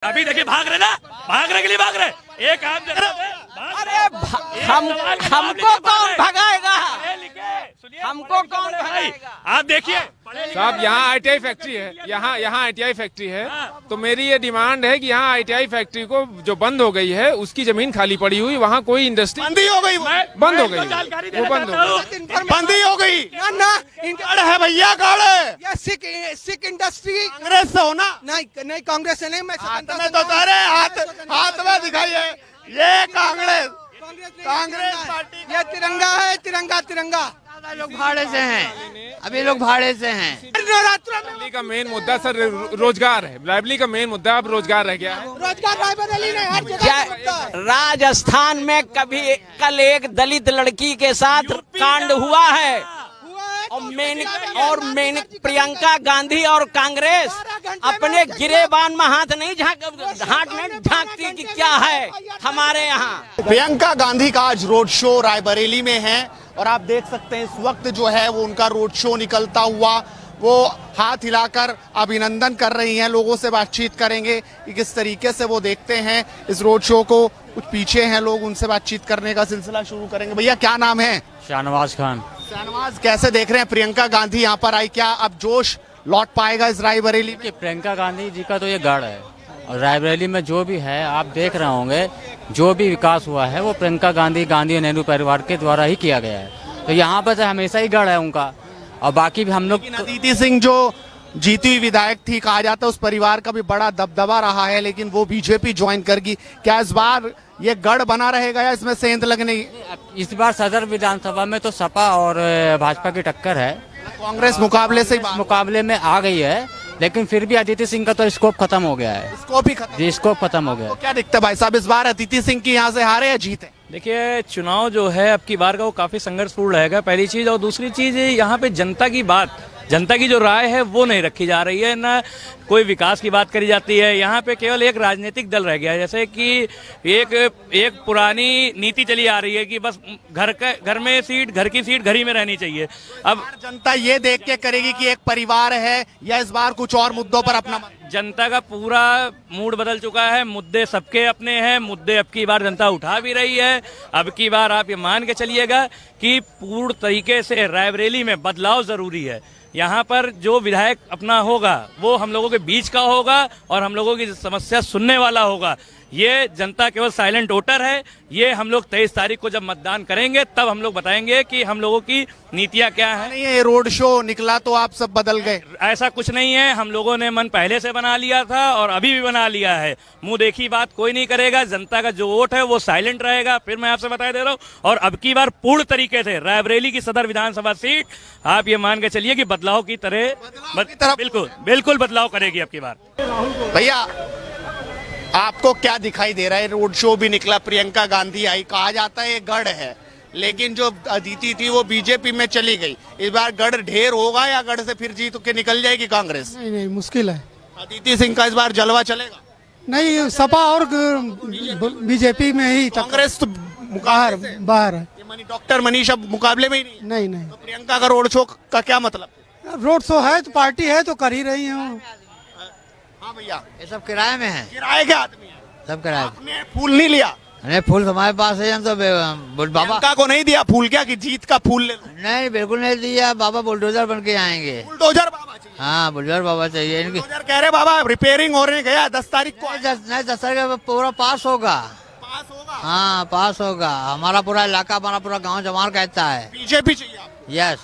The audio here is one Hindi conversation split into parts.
अभी देखिए भाग रहे ना, भागने के लिए भाग रहे। एक आम अरे हमको कौन भगाएगा? हमको कौन भगाएगा? आप देखिए साहब, यहाँ आईटीआई फैक्ट्री है, यहाँ आईटीआई फैक्ट्री है। तो मेरी ये डिमांड है कि यहाँ आईटीआई फैक्ट्री को जो बंद हो गई है उसकी जमीन खाली पड़ी हुई, वहाँ कोई इंडस्ट्री बंद ही हो गई, बंद हो गई, वो बंद हो गई, बंद ही हो गई ना गढ़ है भैया, गढ़ है। ये सिख इंडस्ट्री कांग्रेस से हो ना? नहीं कांग्रेस से नहीं। मैं हाथ में तो अरे हाथ में दिखाइए, ये कांग्रेस पार्टी ये तिरंगा है, तिरंगा। लोग भाड़े से हैं, अभी लोग भाड़े से हैं। राइवली का मेन मुद्दा सर रोजगार है। राइवली का मेन मुद्दा अब रोजगार रह गया है। रोजगार रायबरेली ने हर जगह। राजस्थान में कल एक दलित लड़की के साथ कांड हुआ है और प्रियंका गांधी और कांग्रेस अपने गिरेबान में हाथ नहीं झांकती कि क्या है हमारे यहाँ। प्रियंका गांधी का आज रोड शो रायबरेली में है और आप देख सकते हैं इस वक्त जो है वो उनका रोड शो निकलता हुआ, वो हाथ हिलाकर अभिनंदन कर रही हैं। लोगों से बातचीत करेंगे कि किस तरीके से वो देखते हैं इस रोड शो को। कुछ पीछे हैं लोग, उनसे बातचीत करने का सिलसिला शुरू करेंगे। भैया क्या नाम है? शाहनवाज खान। शाहनवाज, कैसे देख रहे हैं प्रियंका गांधी यहाँ पर आई, क्या अब जोश लौट पाएगा इस रायबरेली में? प्रियंका गांधी जी का तो ये गढ़ है और रायबरेली में जो भी है आप देख रहे होंगे, जो भी विकास हुआ है वो प्रियंका गांधी और नेहरू परिवार के द्वारा ही किया गया है। तो यहाँ पर हमेशा ही गढ़ है उनका। और बाकी भी हम लोग, अदिति सिंह जो जीती हुई विधायक थी, कहा जाता है उस परिवार का भी बड़ा दबदबा रहा है, लेकिन वो बीजेपी ज्वाइन करगी। क्या इस बार ये गढ़ बना रहेगा या इसमें सेंध लगने? इस बार सदर विधानसभा में तो सपा और भाजपा की टक्कर है। कांग्रेस मुकाबले में आ गई है, लेकिन फिर भी अदिति सिंह का तो स्कोप खत्म हो गया है। स्कोप ही खत्म? जी, स्कोप खत्म हो गया। तो क्या दिखता है भाई साहब, इस बार अदिति सिंह की यहाँ से हारे या जीते? देखिए, चुनाव जो है अब की बार का वो काफी संघर्षपूर्ण रहेगा, पहली चीज। और दूसरी चीज, यहाँ पे जनता की बात, जनता की जो राय है वो नहीं रखी जा रही है, ना कोई विकास की बात करी जाती है। यहाँ पे केवल एक राजनीतिक दल रह गया है। जैसे कि एक पुरानी नीति चली आ रही है कि बस घर में सीट, घर की सीट घर ही में रहनी चाहिए। अब जनता ये देख के करेगी कि एक परिवार है, या इस बार कुछ और मुद्दों पर अपना? जनता का पूरा मूड बदल चुका है, मुद्दे सबके अपने हैं, मुद्दे अब की बार जनता उठा भी रही है। अब की बार आप ये मान के चलिएगा कि पूर्ण तरीके से रायबरेली में बदलाव जरूरी है। यहाँ पर जो विधायक अपना होगा वो हम लोगों के बीच का होगा और हम लोगों की समस्या सुनने वाला होगा। ये जनता केवल साइलेंट वोटर है। ये हम लोग 23 तारीख को जब मतदान करेंगे तब हम लोग बताएंगे कि हम लोगों की नीतियाँ क्या हैं। नहीं, ये रोड शो निकला तो आप सब बदल गए? ऐसा कुछ नहीं है, हम लोगों ने मन पहले से बना लिया था और अभी भी बना लिया है। मुंह देखी बात कोई नहीं करेगा। जनता का जो वोट है वो साइलेंट रहेगा। फिर मैं आपसे बता दे रहा हूँ, और अब की बार पूर्ण तरीके से रायबरेली की सदर विधानसभा सीट आप ये मान के चलिए कि बदलाव की तरह बिल्कुल बदलाव करेगी अब की बार। भैया आपको क्या दिखाई दे रहा है? रोड शो भी निकला, प्रियंका गांधी आई, कहा जाता है ये गढ़ है, लेकिन जो अदिति थी वो बीजेपी में चली गई। इस बार गढ़ ढेर होगा या गढ़ से फिर जीत के निकल जाएगी कांग्रेस? नहीं मुश्किल है। अदिति सिंह का इस बार जलवा चलेगा? नहीं, सपा और बीजेपी में ही। कांग्रेस तो बाहर है। डॉक्टर मनीष अब मुकाबले में ही नहीं। तो प्रियंका का रोड शो का क्या मतलब? रोड शो है तो पार्टी है तो कर ही रही है। हाँ भैया, ये सब किराए में है। किराए के आदमी है? सब किराए। आपने फूल नहीं लिया? अरे फूल हमारे पास है, हम तो बाबा प्रियंका को नहीं दिया फूल? क्या कि जीत का फूल ले लो? नहीं, बिल्कुल नहीं दिया। बाबा बुलडोजर बन के आएंगे। बुलडोजर बाबा चाहिए? हाँ, बुलडोजर बाबा चाहिए इनकी। बुलडोजर कह रहे बाबा रिपेयरिंग हो रहे, गया 10 तारीख को। नहीं, 10 तारीख का पूरा पास होगा। हाँ, पास होगा। हमारा पूरा इलाका, हमारा पूरा गाँव जमार कहता है बीजेपी चाहिए आपको? यस,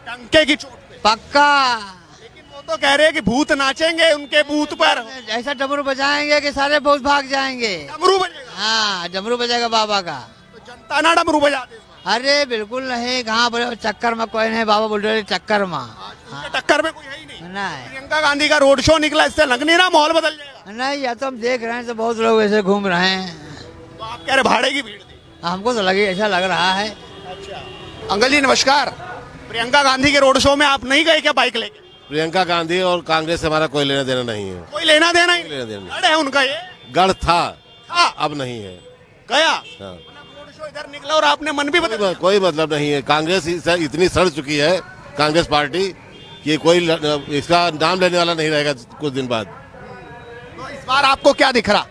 टंके की चोट पे पक्का। लेकिन वो तो कह रहे हैं कि भूत नाचेंगे उनके बूथ पर। ऐसा डमरू बजाएंगे कि सारे भूत भाग जाएंगे। डमरू बजेगा? हाँ, डमरू बजेगा बाबा का। तो जनता ना डमरू बजा दे? अरे बिल्कुल नहीं, कहाँ पर चक्कर में कोई नहीं। बाबा बुलडोजर चक्कर में। टक्कर में कोई है ही नहीं। नहीं, प्रियंका गांधी का रोड शो निकला, इससे लग नहीं रहा माहौल बदल जाएगा? नहीं, या तो हम देख रहे हैं तो बहुत लोग ऐसे घूम रहे हैं। तो आप कह रहे भाड़े की भीड़ थी? हमको तो लगे, ऐसा लग रहा है। अच्छा अंकल जी नमस्कार। प्रियंका गांधी के रोड शो में आप नहीं गए क्या बाइक लेके? प्रियंका गांधी और कांग्रेस से हमारा कोई लेना देना नहीं है। कोई लेना देना ही? लेना देना गढ़ है उनका ये? गढ़ था, अब नहीं है। गया हाँ। रोड शो इधर निकला और आपने मन भी बदल? कोई मतलब नहीं है। कांग्रेस इतनी सड़ चुकी है, कांग्रेस पार्टी, कि कोई इसका नाम लेने वाला नहीं रहेगा कुछ दिन बाद। तो इस बार आपको क्या दिख रहा?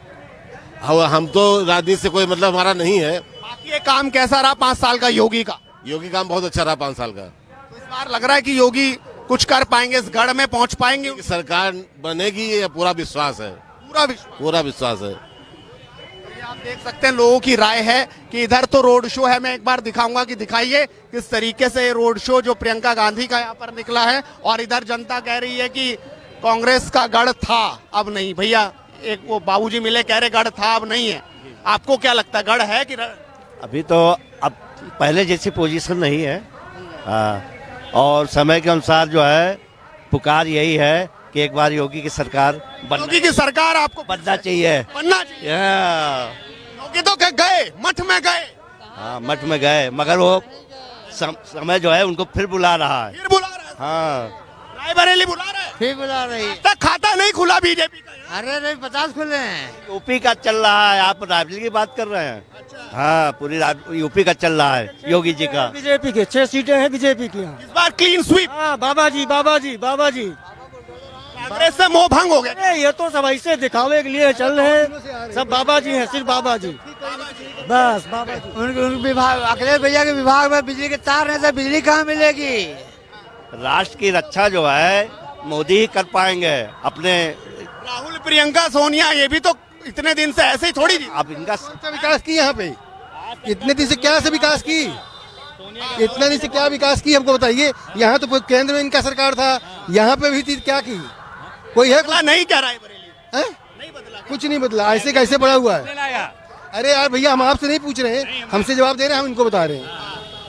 हम तो राजनीति से कोई मतलब हमारा नहीं है। बाकी ये काम कैसा रहा 5 साल का योगी का? योगी काम बहुत अच्छा रहा 5 साल का। तो इस बार लग रहा है कि योगी कुछ कर पाएंगे, इस गढ़ में पहुंच पाएंगे? सरकार बनेगी ये पूरा विश्वास है। पूरा विश्वास है। ये आप देख सकते हैं लोगों की राय है कि इधर तो रोड शो है। मैं एक बार दिखाऊंगा कि दिखाइए किस तरीके से रोड शो जो प्रियंका गांधी का यहाँ पर निकला है, और इधर जनता कह रही है कि कांग्रेस का गढ़ था अब नहीं। भैया एक वो बाबूजी मिले कह रहे गढ़ था अब नहीं है, आपको क्या लगता है गढ़ है कि अभी तो अब पहले जैसी पोजीशन नहीं है। और समय के अनुसार जो है पुकार यही है कि एक बार योगी की सरकार योगी की सरकार आपको बनना चाहिए। बनना चाहिए। योगी तो गए मठ में गए। हाँ, मठ में गए, मगर वो समय जो है उनको फिर बुला रहा है। फिर बुला रहा है। हाँ, रायबरेली बुला रहा है। फिर बुला रही। तक खाता नहीं खुला बीजेपी का। अरे नहीं 50 खुले हैं। यूपी का चल रहा है, आप रायबरेली की बात कर रहे हैं? हाँ, पूरी यूपी का चल रहा है योगी जी का। बीजेपी के 6 सीटें हैं बीजेपी की। इस बार क्लीन स्वीप। हाँ, बाबा जी कांग्रेस से मोह भंग हो गया। ये तो सब ऐसे दिखावे के लिए चल रहे हैं, सब बाबा जी हैं, सिर्फ बाबा जी, बस बाबा जी। उन विभाग अखिलेश भैया के विभाग में बिजली के तार नहीं, बिजली कहाँ मिलेगी? राष्ट्र की रक्षा जो है मोदी ही कर पाएंगे अपने। राहुल प्रियंका सोनिया ये भी तो इतने दिन से ऐसे ही थोड़ी थी। अब इनका विकास की यहाँ पे इतने दिन से क्या से विकास की, इतने दिन से क्या विकास की हमको बताइए। यहाँ तो केंद्र में इनका सरकार था, यहाँ पे भी थी, क्या की? कोई है बदला नहीं क्या रायबरेली? नहीं बदला, कुछ नहीं बदला। ऐसे कैसे बड़ा हुआ है? अरे यार भैया हम आपसे नहीं पूछ रहे हैं, हमसे जवाब दे रहे हैं, हम इनको बता रहे हैं।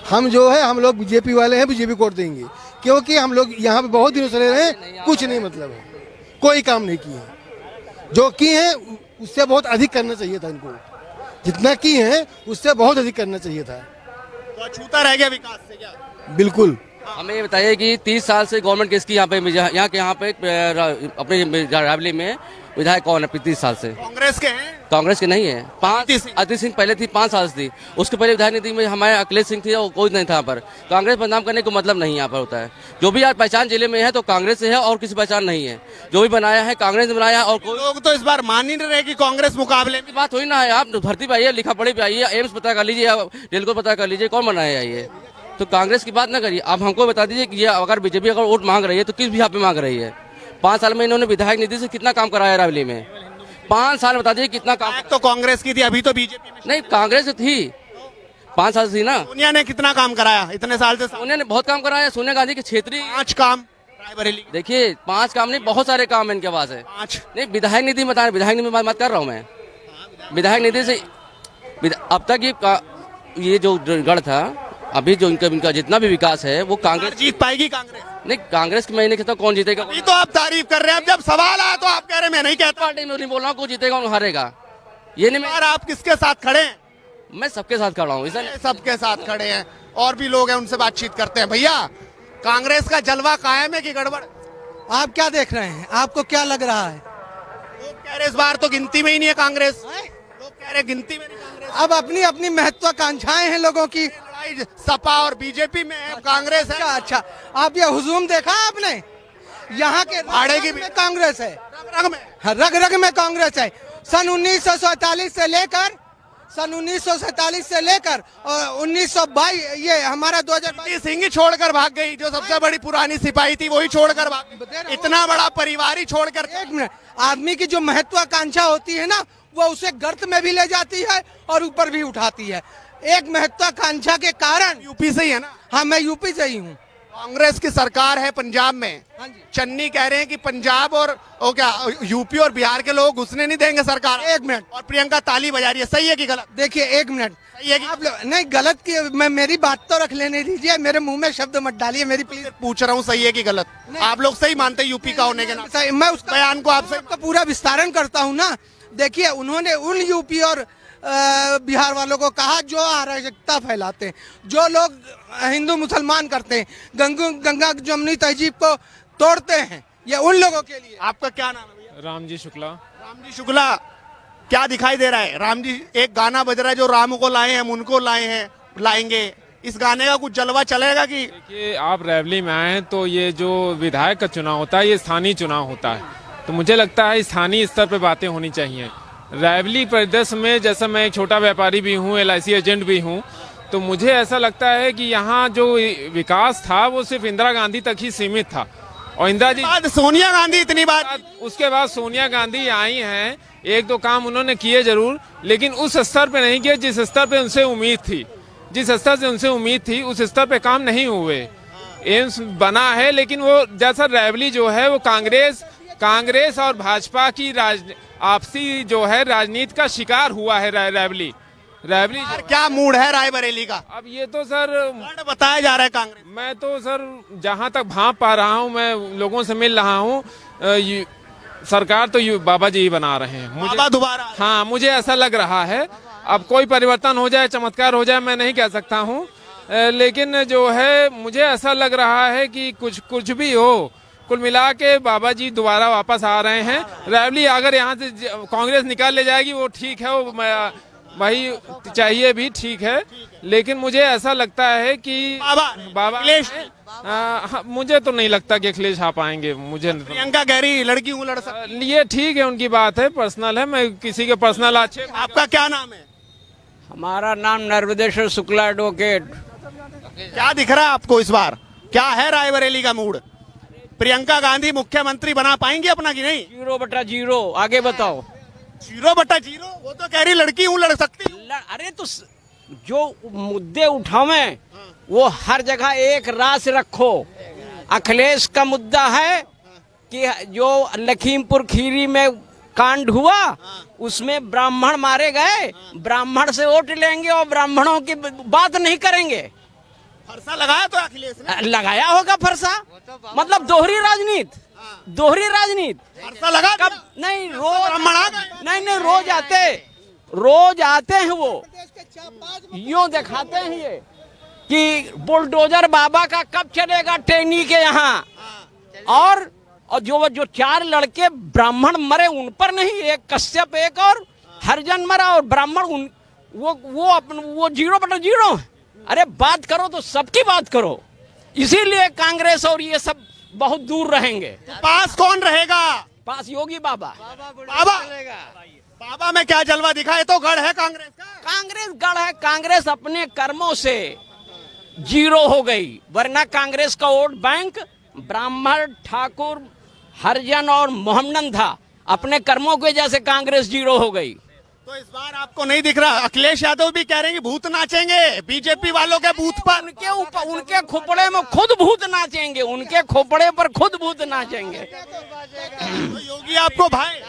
हम जो है हम लोग बीजेपी वाले हैं, बीजेपी को वोट देंगे क्योंकि हम लोग यहाँ पे बहुत दिनों से रह रहे हैं, कुछ नहीं मतलब है, कोई काम नहीं किए। जो किए हैं उससे बहुत अधिक करना चाहिए था इनको, जितना किए हैं उससे बहुत अधिक करना चाहिए था। तो अछूता रह गया विकास से क्या? बिल्कुल। हमें ये बताइए कि 30 साल से गवर्नमेंट किसकी यहाँ पे यहाँ पे अपने रायबरेली में विधायक कौन है? 30 साल से कांग्रेस के हैं। कांग्रेस के नहीं है। अदिति सिंह पहले थी, 5 साल थी। उसके पहले विधायक नीति में हमारे अखिलेश सिंह थी, वो कोई नहीं था। यहाँ पर कांग्रेस बदनाम करने को मतलब नहीं यहाँ पर होता है। जो भी आज पहचान जिले में है तो कांग्रेस से है और किसी पहचान नहीं है। जो भी बनाया है कांग्रेस ने बनाया है। और कोई लोग तो इस बार मान ही नहीं रहे कि कांग्रेस मुकाबले में। बात हुई ना है। आप भर्ती पे आइए, लिखा पढ़ी पे आइए, एम्स पता कर लीजिए, रेलको पता कर लीजिए, कौन बनाया है ये? तो कांग्रेस की बात ना करिए। आप हमको बता दीजिए कि ये अगर बीजेपी अगर वोट मांग रही है तो किस भी यहाँ पे मांग रही है? 5 साल में इन्होंने विधायक निधि से कितना काम कराया रायबरेली में? 5 साल बता दीजिए कितना काम। तो कांग्रेस की थी, अभी तो बीजेपी में। नहीं, कांग्रेस थी, 5 साल थी ना। सोनिया ने कितना काम कराया इतने साल से? सोनिया ने बहुत काम कराया। सोनिया गांधी के क्षेत्रीय 5 काम रायबरेली। देखिए 5 काम नहीं, बहुत सारे काम इनके पास है। 5 नहीं, विधायक निधि बता, विधायक निधि बात कर रहा हूँ मैं। विधायक निधि से अब तक ये जो गढ़ था, अभी जो इनका जितना भी विकास है वो कांग्रेस जीत पाएगी। कांग्रेस नहीं, कांग्रेस की मैं नहीं कहता कौन जीतेगा। अभी तो आप तारीफ कर रहे हैं, अब जब सवाल आया तो आप कह रहे हैं मैं नहीं कहता। पार्टी में नहीं बोल रहा हूँ कौन जीतेगा कौन हारेगा, ये नहीं। और आप किसके साथ खड़े हैं? मैं सबके साथ खड़ा हूँ। सबके साथ खड़े हैं। और भी लोग हैं, उनसे बातचीत करते हैं। भैया कांग्रेस का जलवा कायम है कि गड़बड़? आप क्या देख रहे हैं, आपको क्या लग रहा है? लोग कह रहे इस बार तो गिनती में ही नहीं है कांग्रेस। लोग कह रहे गिनती में नहीं कांग्रेस। अब अपनी अपनी महत्वाकांक्षाएं हैं लोगों की। लड़ाई सपा और बीजेपी में है, कांग्रेस है। अच्छा, आप ये हुजूम देखा आपने? यहाँ के भाड़े की में कांग्रेस है, रग में रग रग में कांग्रेस है। सन 1947 से लेकर और 1922 ये हमारा 2022 सिंह ही छोड़कर भाग गई, जो सबसे बड़ी पुरानी सिपाही थी वही छोड़कर भाग गई। इतना बड़ा परिवार ही छोड़कर। एक मिनट, आदमी की जो महत्वाकांक्षा होती है ना, वो उसे गर्त में भी ले जाती है और ऊपर भी उठाती है। एक महत्वाकांक्षा के कारण। यूपी से ही है ना? हाँ, मैं यूपी से ही हूँ। कांग्रेस की सरकार है पंजाब में। चन्नी कह रहे हैं कि पंजाब और क्या यूपी और बिहार के लोग घुसने नहीं देंगे सरकार। एक मिनट, और प्रियंका ताली बजा रही है, सही है कि गलत? देखिए एक मिनट, सही है कि आप नहीं गलत की, मैं मेरी बात तो रख लेने दीजिए, मेरे मुंह में शब्द मत डालिए मेरी, प्लीज। पूछ रहा हूँ सही है कि गलत? आप लोग सही मानते हैं यूपी का होने के नाते? मैं उस बयान को आपसे पूरा विस्तारण करता हूँ ना। देखिए उन्होंने उन यूपी और बिहार वालों को कहा जो अराजकता फैलाते हैं, जो लोग हिंदू मुसलमान करते हैं, गंगा जमुनी तहजीब को तोड़ते हैं, ये उन लोगों के लिए। आपका क्या नाम है भैया? राम जी शुक्ला। राम जी शुक्ला, क्या दिखाई दे रहा है? राम जी एक गाना बज रहा है जो राम को लाए हैं हम उनको लाए हैं लाएंगे, इस गाने का कुछ जलवा चलेगा कि? देखिए आप रायबरेली में आए हैं तो ये जो विधायक का चुनाव होता है ये स्थानीय चुनाव होता है। तो मुझे लगता है स्थानीय स्तर पे बातें होनी चाहिए। रायबरेली परिदृश्य में, जैसा मैं एक छोटा व्यापारी भी हूँ, LIC एजेंट भी हूँ, तो मुझे ऐसा लगता है कि यहाँ जो विकास था वो सिर्फ इंदिरा गांधी तक ही सीमित था। और इंदिरा जी बाद सोनिया गांधी इतनी बात, उसके बाद सोनिया गांधी आई हैं, एक दो काम उन्होंने किए जरूर, लेकिन उस स्तर पे नहीं किए जिस स्तर पे उनसे उम्मीद थी। जिस स्तर से उनसे उम्मीद थी उस स्तर पे काम नहीं हुए। एम्स बना है, लेकिन वो जैसा रायबरेली जो है वो कांग्रेस और भाजपा की आपसी जो है राजनीति का शिकार हुआ है। रायबरेली क्या मूड है रायबरेली का? अब ये तो सर बताया जा रहा है कांग्रेस। मैं तो सर जहां तक भांप पा रहा हूं, मैं लोगों से मिल रहा हूं, सरकार तो बाबा जी ही बना रहे हैं। बाबा दोबारा? हाँ, मुझे ऐसा लग रहा है। अब कोई परिवर्तन हो जाए, चमत्कार हो जाए, मैं नहीं कह सकता हूँ, लेकिन जो है मुझे ऐसा लग रहा है कि कुछ भी हो, कुल मिला के बाबा जी दोबारा वापस आ रहे हैं। रायबरेली अगर यहाँ से कांग्रेस निकाल ले जाएगी वो ठीक है, वो वही चाहिए भी, ठीक है, लेकिन मुझे ऐसा लगता है कि बाबा मुझे तो नहीं लगता कि अखिलेश आ पाएंगे। मुझे प्रियंका कह रही लड़की हूँ, लड़ सकती। ये ठीक है, उनकी बात है, पर्सनल है, मैं किसी के पर्सनल अच्छे। आपका क्या नाम है? हमारा नाम नर्मदेश्वर शुक्ला एडवोकेट। क्या दिख रहा है आपको इस बार? क्या है रायबरेली का मूड? प्रियंका गांधी मुख्यमंत्री बना पाएंगी अपना कि नहीं? 0/0। आगे बताओ। 0/0? वो तो कह रही लड़की हूँ, लड़ सकती। अरे तो जो मुद्दे उठावे वो हर जगह एक रास रखो। अखिलेश का मुद्दा है कि जो लखीमपुर खीरी में कांड हुआ उसमें ब्राह्मण मारे गए, ब्राह्मण से वोट लेंगे और ब्राह्मणों की बात नहीं करेंगे। फरसा लगाया तो अखिलेश ने? लगाया होगा फरसा, मतलब दोहरी राजनीति। फरसा लगा कब? नहीं, नहीं रोज आते हैं वो, यूं दिखाते हैं ये कि बुलडोजर बाबा का कब चलेगा टेनी के यहाँ। और जो 4 लड़के ब्राह्मण मरे उन पर नहीं, एक कश्यप, एक और हरिजन मरा, और ब्राह्मण वो 0/0। अरे बात करो तो सबकी बात करो, इसीलिए कांग्रेस और ये सब बहुत दूर रहेंगे। पास कौन रहेगा? पास योगी बाबा। बाबा में क्या जलवा दिखा? ये तो गढ़ है कांग्रेस का। कांग्रेस गढ़ है। कांग्रेस अपने कर्मों से 0 हो गई, वरना कांग्रेस का वोट बैंक ब्राह्मण, ठाकुर, हरिजन और मोहम्मदन था। अपने कर्मों की वजह से कांग्रेस 0 हो गई। तो इस बार आपको नहीं दिख रहा? अखिलेश यादव भी कह रहे हैं कि भूत नाचेंगे बीजेपी वालों के बूथ पर। उनके खोपड़े में खुद भूत नाचेंगे, उनके खोपड़े पर खुद भूत नाचेंगे। तो योगी आपको भाई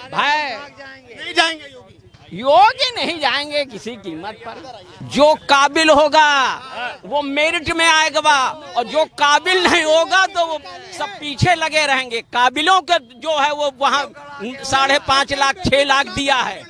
नहीं जाएंगे? योगी नहीं जाएंगे किसी कीमत पर। जो काबिल होगा वो मेरिट में आएगा, और जो काबिल नहीं होगा तो वो सब पीछे लगे रहेंगे। काबिलों के जो है वो वहाँ 5.5 लाख 6 लाख दिया है,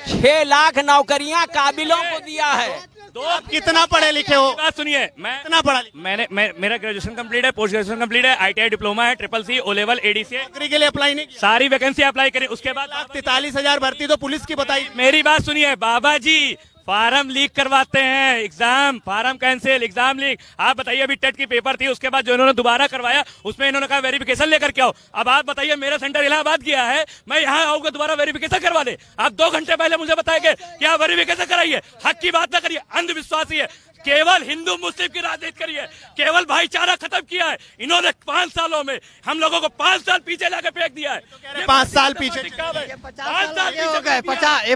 6 लाख नौकरियां काबिलों को दिया है। आप कितना पढ़े लिखे हो? बात सुनिए, मैं कितना पढ़ा? मेरा ग्रेजुएशन कंप्लीट है, पोस्ट ग्रेजुएशन कंप्लीट है, ITI डिप्लोमा है, CCC O लेवल ADC है। नौकरी के लिए अप्लाई नहीं? सारी वैकेंसी अप्लाई करी, उसके बाद 43,000 भर्ती तो पुलिस की बताई। मेरी बात सुनिए बाबा जी, फार्म लीक करवाते हैं, exam form cancel, exam leak. आप बताइए, अभी टेट की पेपर थी, उसके बाद जो इन्होंने दोबारा करवाया उसमें इन्होंने कहा वेरिफिकेशन लेकर के आओ। अब आप बताइए, मेरा सेंटर इलाहाबाद गया है, मैं यहाँ आऊंगा दोबारा वेरिफिकेशन करवा ले। आप 2 घंटे पहले मुझे बताएंगे कि आप वेरिफिकेशन कराइए। हक की बात ना करिए, अंधविश्वासी है। केवल हिंदू मुस्लिम की राजनीति करिए, केवल भाईचारा खत्म किया है इन्होंने 5 सालों में। हम लोगों को 5 साल पीछे लाके फेंक दिया है। 5 साल पीछे?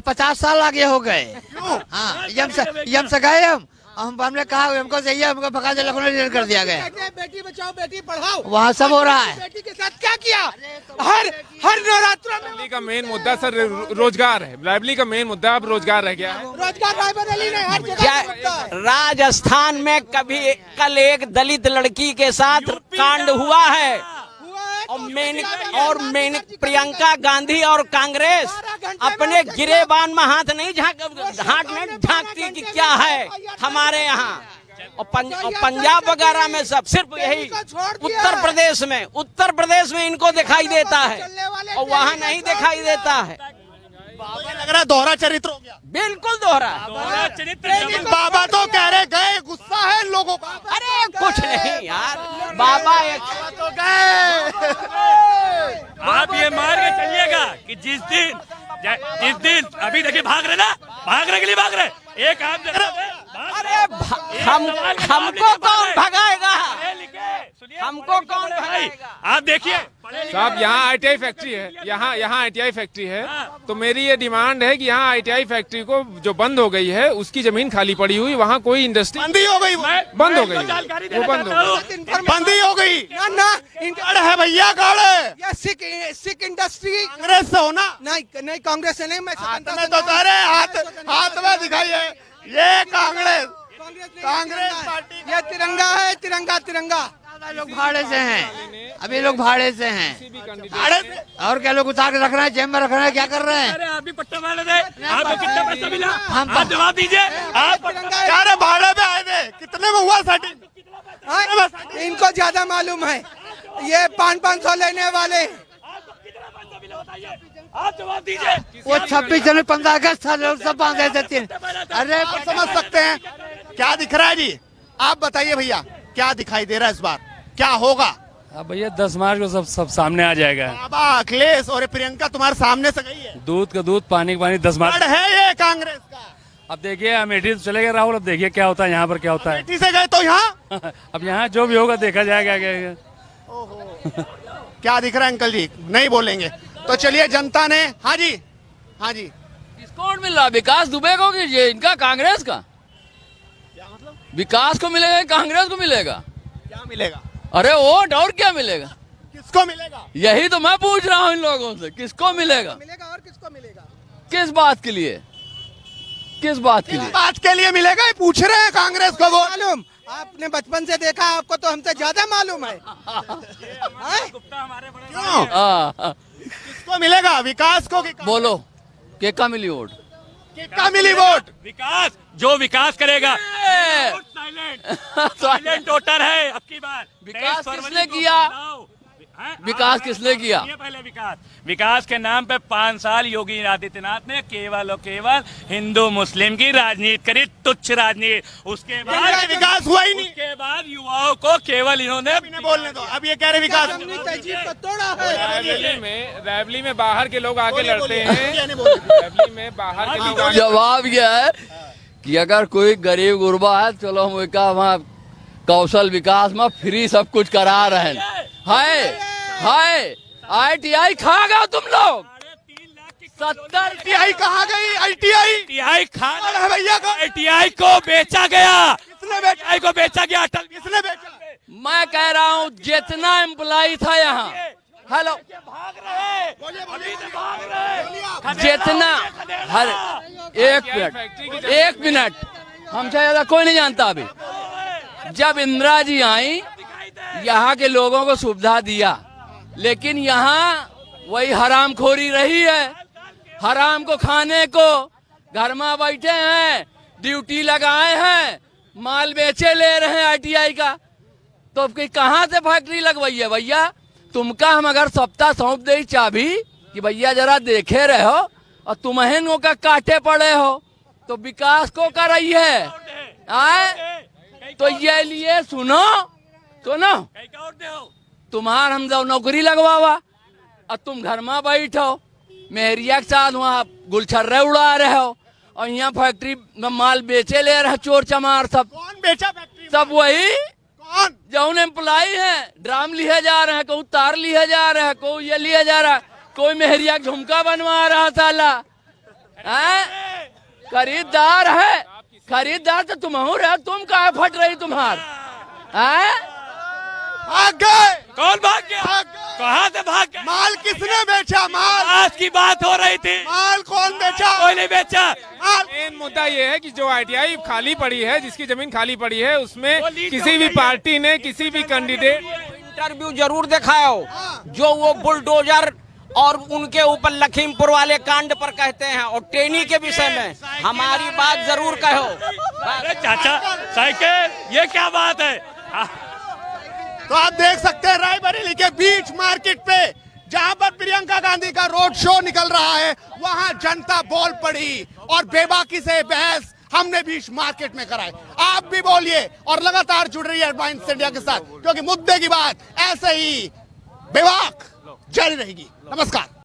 50 साल आगे हो गए। हाँ, यम से गए हमने कहा हमको चाहिए, हमको भगा दे, लखनऊ रिजल्ट कर दिया गया। बेटी बचाओ बेटी पढ़ाओ, वहाँ सब हो रहा है। बेटी के साथ क्या किया? हर नवरात्र में रायबरेली का मेन मुद्दा सर रोजगार है। रायबरेली का मेन मुद्दा अब रोजगार रह गया है। रोजगार रायबरेली ने हर जगह। राजस्थान में कल एक दलित लड़की के साथ कांड हुआ है, और प्रियंका गांधी और कांग्रेस अपने गिरेबान में हाथ नहीं झांकती कि क्या है हमारे यहाँ। और पंजाब वगैरह में सब सिर्फ यही, उत्तर प्रदेश में इनको दिखाई देता है और वहाँ नहीं दिखाई देता है। लग रहा है दोहरा चरित्र हो गया। बिल्कुल दोहरा। लेकिन बाबा तो कह रहे गए, गुस्सा है इन लोगों का। अरे कुछ नहीं यार, बाबा तो गए। आप ये मान के चलिएगा कि जिस दिन अभी देखिए भाग रहे ना, भागने के लिए भाग रहे, एक काम देख रहे हैं। अरे हमको कौन भगाएगा, हमको कौन भगाएगा? आप देखिए साहब, यहाँ ITI फैक्ट्री है, यहाँ ITI फैक्ट्री है, तो मेरी ये डिमांड है कि यहाँ ITI फैक्ट्री को जो बंद हो गई है उसकी जमीन खाली पड़ी हुई, वहाँ कोई इंडस्ट्री बंदी हो गई, बंद हो गई, वो बंद हो गई, बंदी हो गई ना। गढ़ है भैया, गढ़ है। सिख इंडस्ट्री कांग्रेस से हो ना? नहीं कांग्रेस से नहीं, मैं हाथ में तो अरे हाथ में दिखाइए, ये कांग्रेस पार्टी, ये तिरंगा है, तिरंगा। लोग भाड़े से हैं, अभी लोग भाड़े से हैं, भाड़े से? और क्या लोग उतार के रख रहे हैं, जेब में रख रहे हैं, क्या कर रहे हैं? अरे आप भी पट्टा मार रहे थे, आपको कितना पैसा मिला? आप जवाब दीजिए। आप यार भाड़े पे आए थे, कितने में हुआ सेटिंग? इनको ज्यादा मालूम है, ये 500 लेने वाले। आप जवाब दीजिए। वो 26 जनवरी 15 अगस्त था, लोग सब बांधे थे। अरे समझ सकते हैं क्या दिख रहा है जी? आप बताइए भैया, क्या दिखाई दे रहा है इस बार, क्या होगा? अब भैया 10 मार्च को सब सामने आ जाएगा। बाबा अखिलेश और प्रियंका तुम्हारे सामने से गई है, दूध का दूध पानी का पानी 10 मार्च है ये कांग्रेस का। अब देखिए अमेठी से चले गए राहुल, अब देखिए क्या होता है यहाँ पर, क्या होता है। अमेठी से गए तो यहाँ अब यहाँ जो भी होगा देखा जाएगा क्या। क्या दिख रहा है अंकल जी? नहीं बोलेंगे तो चलिए, जनता ने। हाँ जी, हाँ जी। किसको वोट मिल रहा? विकास दुबे को कि ये इनका कांग्रेस का? विकास को मिलेगा, कांग्रेस को मिलेगा? क्या मिलेगा? अरे वोट, और क्या मिलेगा? किसको मिलेगा? यही तो मैं पूछ रहा हूँ इन लोगों से, किसको मिलेगा? और किसको मिलेगा? किस बात के लिए, किस बात के लिए? बात के लिए मिलेगा, ये पूछ रहे हैं कांग्रेस को वोट। मालूम, आपने बचपन से देखा, आपको तो हमसे ज्यादा मालूम है। क्यों? किसको मिलेगा? विकास को? बोलो, केका मिली वोट? किसका मिली वोट? विकास, जो विकास करेगा। साइलेंट वोटर है अब की बार। विकास किसने किया? विकास किसने किया? पहले विकास के नाम पे 5 साल योगी आदित्यनाथ ने केवल और केवल हिंदू मुस्लिम की राजनीति करी, तुच्छ राजनीति। उसके बाद विकास हुआ ही नहीं। उसके बाद युवाओं को केवल इन्होंने बोलने दो। अब ये कह रहे विकास रैवली में बाहर के लोग आके लड़ते हैं, रैवली में बाहर के लोग। जवाब यह है कि अगर कोई गरीब गुरबा है, चलो हम वहाँ कौशल विकास में फ्री सब कुछ करा रहे हैं। हाय ITI खा गए तुम लोग। 70 ITI कहाँ गई? ITI खा है भैया का। ITI को बेचा गया। किसने बेचा? ITI को बेचा गया, अटल। किसने बेचा? मैं कह रहा हूँ जितना एम्प्लॉय था यहाँ, हेलो, जितना, हर एक मिनट, हमसे ज्यादा कोई नहीं जानता। अभी जब इंदिरा जी आई, यहाँ के लोगों को सुविधा दिया, लेकिन यहाँ वही हरामखोरी रही है। हराम को खाने को घर में बैठे हैं, ड्यूटी लगाए हैं, माल बेचे ले रहे हैं ITI का। तो कहाँ से फैक्ट्री लगवाई है भैया? तुमका हम अगर सप्ताह सौंप दे चाबी कि भैया जरा देखे रहे हो, और तुम्हें का काटे पड़े हो, तो विकास को कर रही है। तो ये लिए सुनो, तुम्हार हम जब नौकरी लगवावा और तुम घर में बैठो, मेहरिया के साथ वहाँ गुलछर्रे उड़ा रहे हो, और यहाँ फैक्ट्री में माल बेचे ले रहे चोर चमार सब। कौन बेचा फैक्ट्री? सब वही कौन? जो एम्प्लॉय है। ड्राम लिए जा रहे हैं, कोई तार लिए जा रहा है, कोई ये लिए जा रहा है, कोई मेहरिया झुमका बनवा रहा साला। खरीदार है, खरीदार तो तुम हो रहे, तुम कहाँ फट रही तुम्हार? भाग गए। कौन भाग गया? कहाँ से भाग गया? माल किसने बेचा? माल आज की बात हो रही थी। माल कौन बेचा? कोई नहीं बेचा। मेन मुद्दा ये है कि जो ITI खाली पड़ी है, जिसकी जमीन खाली पड़ी है, उसमें किसी भी पार्टी ने, किसी भी कैंडिडेट इंटरव्यू जरूर दिखाओ जो वो बुलडोजर और उनके ऊपर लखीमपुर वाले कांड पर कहते हैं, और ट्रेनी के विषय में हमारी बात जरूर कहो। अरे चाचा साइकिल, ये क्या बात है? तो आप देख सकते हैं रायबरेली के बीच मार्केट पे जहां पर प्रियंका गांधी का रोड शो निकल रहा है वहां जनता बोल पड़ी और बेबाकी से बहस हमने भी इस मार्केट में कराई। आप भी बोलिए और लगातार जुड़ रही है हेडलाइंस इंडिया के साथ, क्योंकि मुद्दे की बात ऐसे ही बेबाक जारी रहेगी। नमस्कार।